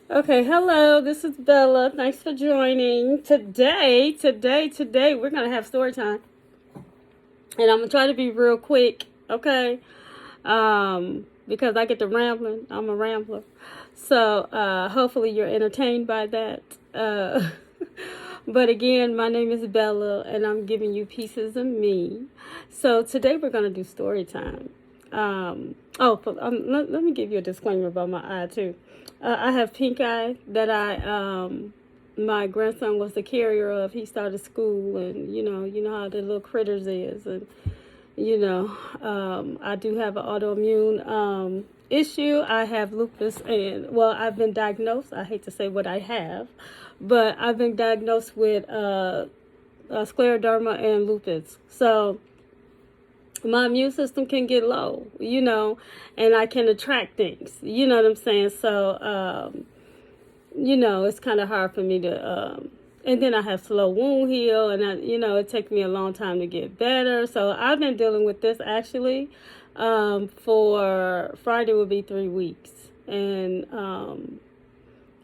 Okay, hello, this is Bella. Thanks for joining. Today, we're going to have story time. And I'm going to try to be real quick, okay? Because I get to rambling. I'm a rambler. So, hopefully you're entertained by that. Uh, but again, my name is Bella, and I'm giving you pieces of me. So, today we're going to do story time. Let me give you a disclaimer about my eye, too. I have pink eye that my grandson was the carrier of. He started school, and you know how the little critters is, and I do have an autoimmune issue. I have lupus, and well, I've been diagnosed. I hate to say what I have, but I've been diagnosed with scleroderma and lupus. So my immune system can get low, and I can attract things. You know what I'm saying? So, it's kind of hard for me to. And then I have slow wound heal, and it takes me a long time to get better. So I've been dealing with this actually. For Friday will be 3 weeks, and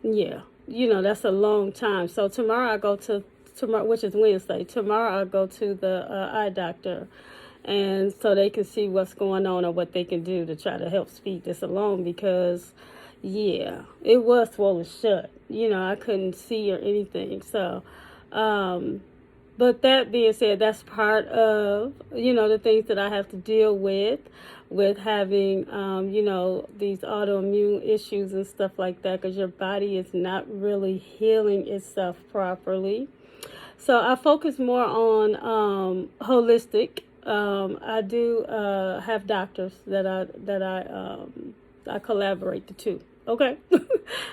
yeah, that's a long time. So tomorrow I go to which is Wednesday. Tomorrow I go to the eye doctor, and so they can see what's going on or what they can do to try to help speed this along because yeah, it was swollen shut. I couldn't see or anything. So, but that being said, that's part of, the things that I have to deal with having, these autoimmune issues and stuff like that, because your body is not really healing itself properly. So I focus more on holistic. I do have doctors that I collaborate the two. Okay,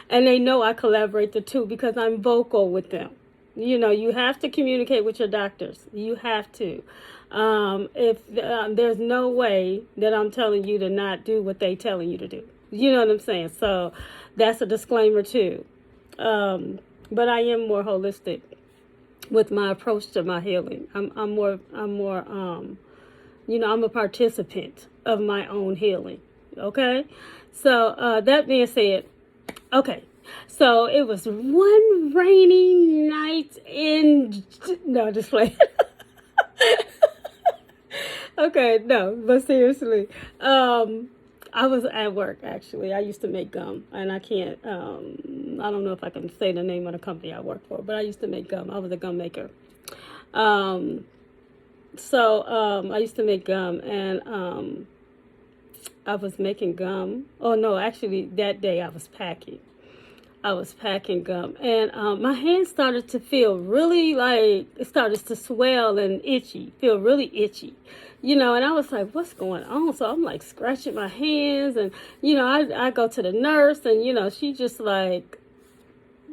and they know I collaborate the two because I'm vocal with them. You have to communicate with your doctors. You have to. If there's no way that I'm telling you to not do what they telling you to do. You know what I'm saying? So that's a disclaimer too. But I am more holistic with my approach to my healing. I'm more I'm a participant of my own healing. Okay, so that being said, okay, so it was one rainy night in no, just play. Okay, no, but seriously, I was at work actually. I used to make gum, and I can't. I don't know if I can say the name of the company I work for, but I used to make gum. I was a gum maker. Um, I used to make gum, and I was making gum. Oh no, actually that day I was packing. I was packing gum, and my hands started to feel really like it started to swell and feel really itchy, And I was like, "What's going on?" So I'm like scratching my hands, and I go to the nurse, and she just like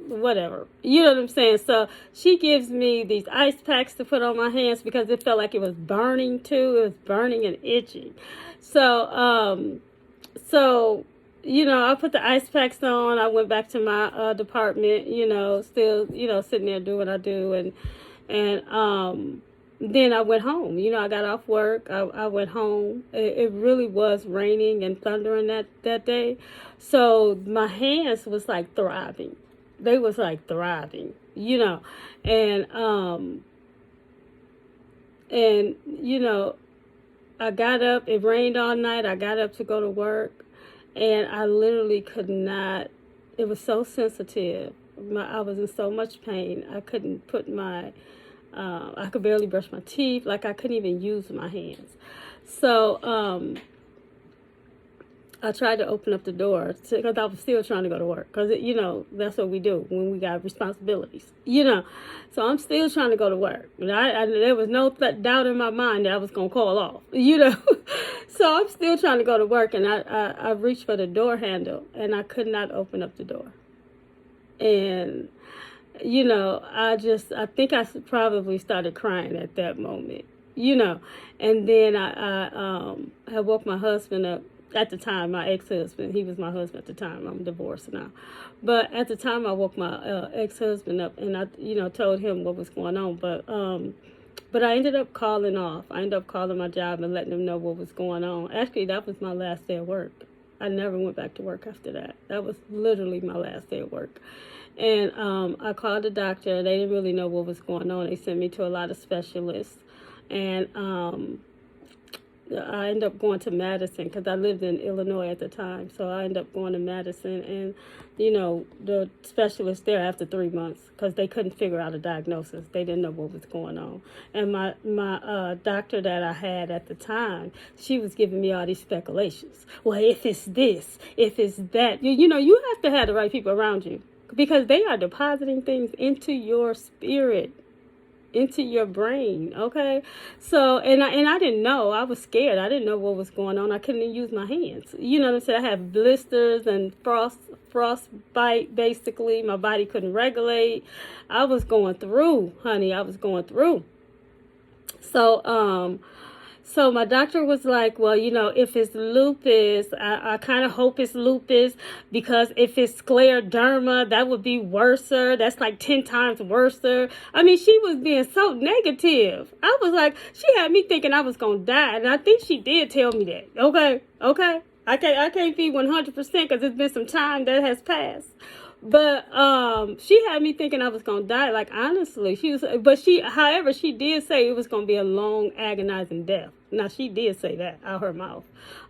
whatever, you know what I'm saying. So she gives me these ice packs to put on my hands because it felt like it was burning too. It was burning and itchy. So I put the ice packs on. I went back to my department, still, sitting there doing what I do. And then I went home. I got off work. I went home. It really was raining and thundering that day. So my hands was like thriving. They was like thriving, And, and, I got up. It rained all night. I got up to go to work, and I literally could not. It was so sensitive. I was in so much pain. I couldn't put my. I could barely brush my teeth. Like I couldn't even use my hands. So I tried to open up the door because I was still trying to go to work because, that's what we do when we got responsibilities, So I'm still trying to go to work. There was no doubt in my mind that I was going to call off, So I'm still trying to go to work, and I reached for the door handle, and I could not open up the door. And, I think I probably started crying at that moment, And then I woke my husband up. At the time, my ex-husband, he was my husband at the time. I'm divorced now. But at the time, I woke my ex-husband up, and I, told him what was going on. But I ended up calling off. I ended up calling my job and letting them know what was going on. Actually, that was my last day of work. I never went back to work after that. That was literally my last day of work. And I called the doctor. They didn't really know what was going on. They sent me to a lot of specialists. And I ended up going to Madison because I lived in Illinois at the time. So I ended up going to Madison, and the specialist there after 3 months, because they couldn't figure out a diagnosis. They didn't know what was going on. And my doctor that I had at the time, she was giving me all these speculations. Well, if it's this, if it's that, you have to have the right people around you, because they are depositing things into your spirit, into your brain. Okay, so and I didn't know. I was scared. I didn't know what was going on. I couldn't even use my hands. You know what I'm saying? I had blisters and frostbite. Basically, my body couldn't regulate. I was going through, honey. I was going through. So my doctor was like, well, if it's lupus, I kind of hope it's lupus, because if it's scleroderma, that would be worser. That's like 10 times worser. I mean, she was being so negative. I was like, she had me thinking I was going to die. And I think she did tell me that. Okay. I can't be 100% because it's been some time that has passed. But she had me thinking I was gonna die. Like, honestly, however, she did say it was gonna be a long, agonizing death. Now, she did say that out her mouth.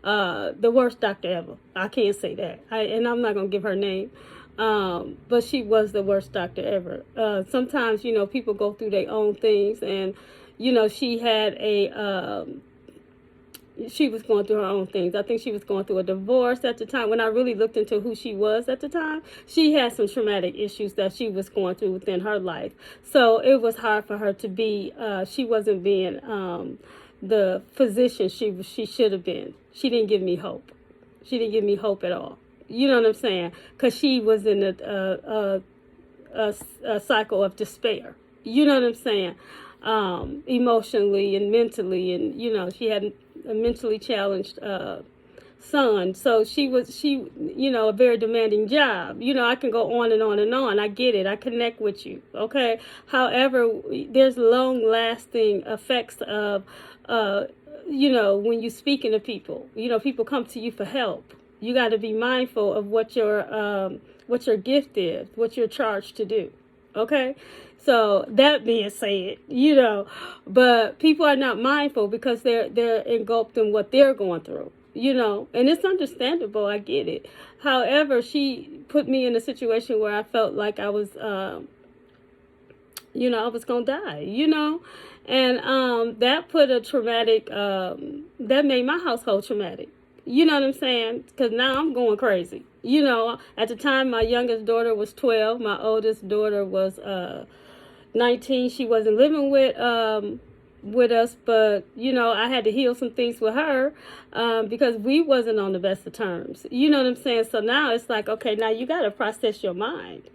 The worst doctor ever. I can't say that. And I'm not gonna give her name. But she was the worst doctor ever. Sometimes, people go through their own things, and she had she was going through her own things. I think she was going through a divorce at the time. When I really looked into who she was at the time, she had some traumatic issues that she was going through within her life. So it was hard for her to be, she wasn't being the physician she should have been. She didn't give me hope. She didn't give me hope at all. You know what I'm saying? Because she was in a cycle of despair. You know what I'm saying? Emotionally and mentally, and she had a mentally challenged son. So she a very demanding job. I can go on and on and on. I get it. I connect with you. Okay. However, there's long lasting effects of when you speaking to people. People come to you for help. You got to be mindful of what your gift is, what you're charged to do. Okay. So that being said, but people are not mindful because they're engulfed in what they're going through, and it's understandable. I get it. However, she put me in a situation where I felt like I was, I was going to die, and that put a traumatic, that made my household traumatic. You know what I'm saying? Because now I'm going crazy. At the time, my youngest daughter was 12. My oldest daughter was 19. She wasn't living with us, but I had to heal some things with her because we wasn't on the best of terms. You know what I'm saying? So now it's like, okay, now you got to process your mind.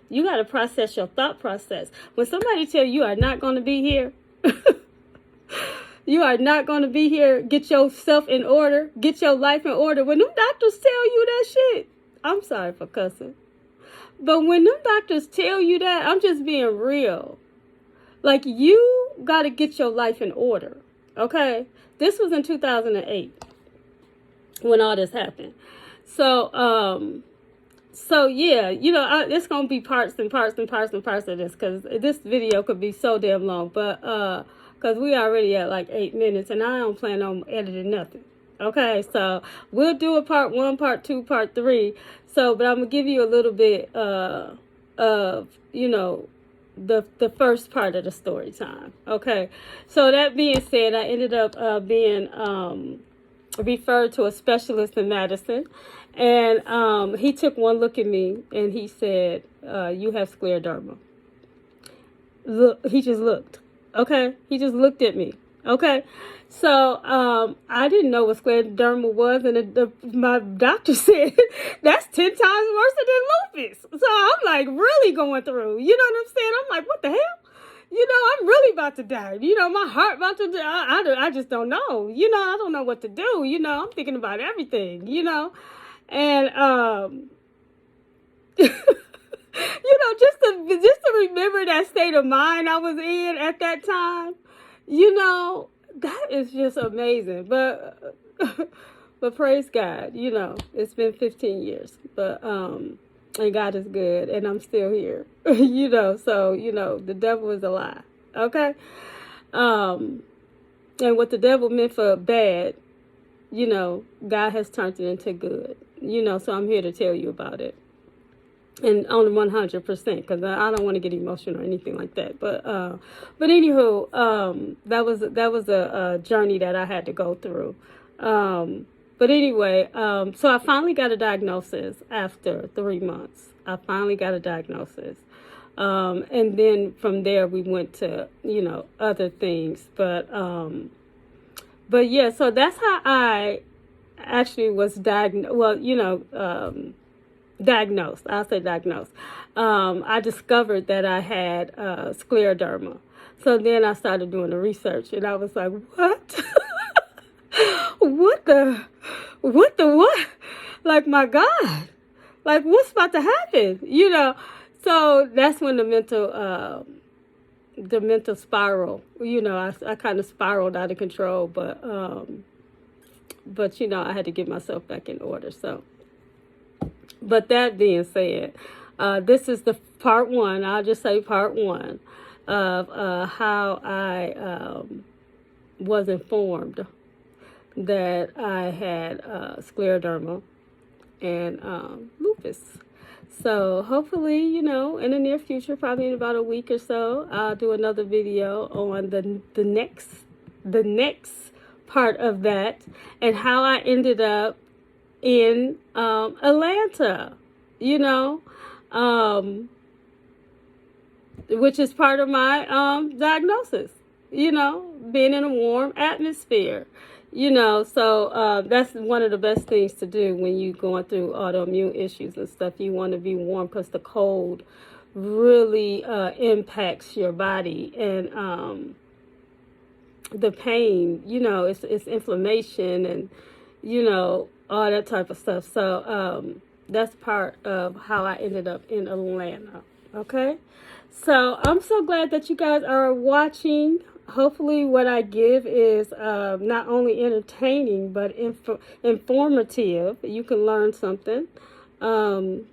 You got to process your thought process. When somebody tell you are not going to be here, you are not going to be here, get yourself in order, get your life in order. When them doctors tell you that shit, I'm sorry for cussing, but when them doctors tell you that, I'm just being real. Like, you got to get your life in order, okay? This was in 2008 when all this happened. So yeah, it's going to be parts and parts and parts and parts of this, because this video could be so damn long, but because we already at like 8 minutes, and I don't plan on editing nothing. Okay, so we'll do a part 1, part 2, part 3. So, but I'm gonna give you a little bit of the first part of the story time. Okay, so that being said, I ended up being referred to a specialist in Madison, and he took one look at me and he said, "You have scleroderma." Look, he just looked. Okay, he just looked at me. Okay, so I didn't know what scleroderma was, and my doctor said that's 10 times worse than lupus. So I'm like really going through. You know what I'm saying? I'm like, what the hell? I'm really about to die. My heart about to die. I just don't know. I don't know what to do. I'm thinking about everything. And just to remember that state of mind I was in at that time, that is just amazing. But But praise God, you know, it's been 15 years, but, and God is good, and I'm still here, you know, so, you know, the devil is a lie, okay? And what the devil meant for bad, you know, God has turned it into good, you know, so I'm here to tell you about it. And on 100%, because I don't want to get emotional or anything like that. But anywho, that was a journey that I had to go through. But anyway, so I finally got a diagnosis after 3 months. I finally got a diagnosis. And then from there we went to, you know, other things. But yeah, so that's how I actually was diagnosed. Well, you know, diagnosed. I'll say diagnosed. I discovered that I had scleroderma. So then I started doing the research, and I was like, what? What the what? Like, my God. Like, what's about to happen? You know? So that's when the mental spiral, you know, I kind of spiraled out of control, but you know, I had to get myself back in order. So, but that being said, this is the part one. I'll just say part one of how I was informed that I had scleroderma and lupus. So hopefully, you know, in the near future, probably in about a week or so, I'll do another video on the next part of that and how I ended up in Atlanta, you know, which is part of my diagnosis, you know, being in a warm atmosphere, you know. So that's one of the best things to do when you're going through autoimmune issues and stuff. You want to be warm because the cold really impacts your body, and the pain, you know, it's inflammation and, you know, all that type of stuff. So that's part of how I ended up in Atlanta. Okay, so I'm so glad that you guys are watching. Hopefully what I give is not only entertaining but informative. You can learn something, and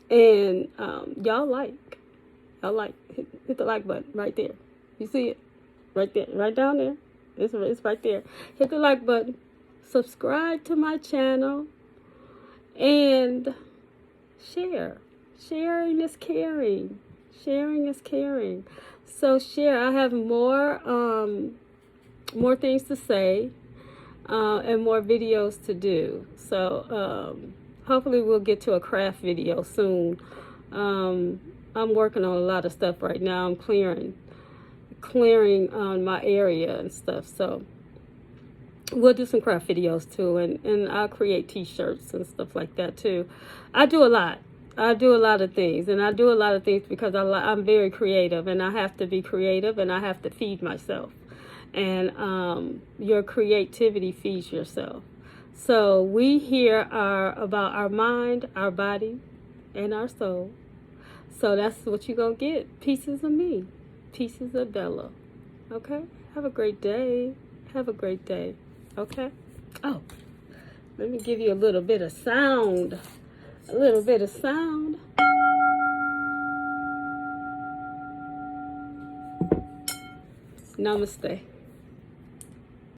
y'all like hit the like button right there. You see it right there, right down there. It's right there. Hit the like button. Subscribe to my channel and share. Sharing is caring. Sharing is caring. So share. I have more things to say and more videos to do. So hopefully we'll get to a craft video soon. I'm working on a lot of stuff right now. I'm clearing my area and stuff. So we'll do some craft videos too, and I'll create t-shirts and stuff like that too. I do a lot of things, and I do a lot of things because I'm very creative, and I have to be creative, and I have to feed myself, and your creativity feeds yourself. So we here are about our mind, our body, and our soul. So that's what you're gonna get. Pieces of me, pieces of Bella. Okay, have a great day. Have a great day. Okay. Oh, let me give you a little bit of sound. A little bit of sound. Namaste.